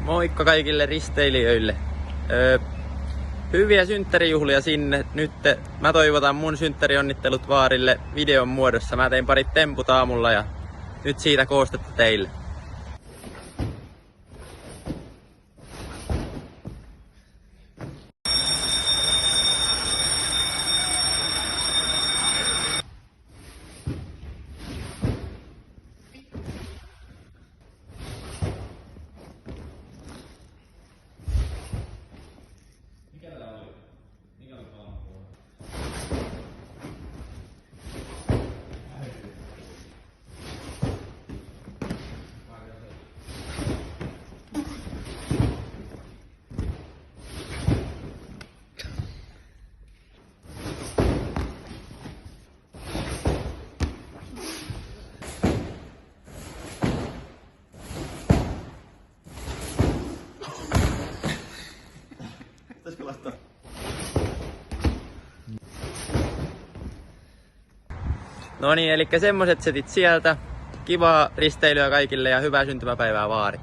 Moikka kaikille risteilijöille. Hyviä synttärijuhlia sinne. Nyt mä toivotan mun synttärionnittelut vaarille videon muodossa. Mä tein parit temput aamulla ja nyt siitä koostetta teille. No niin, eli semmoset setit sieltä. Kivaa risteilyä kaikille ja hyvää syntymäpäivää vaari.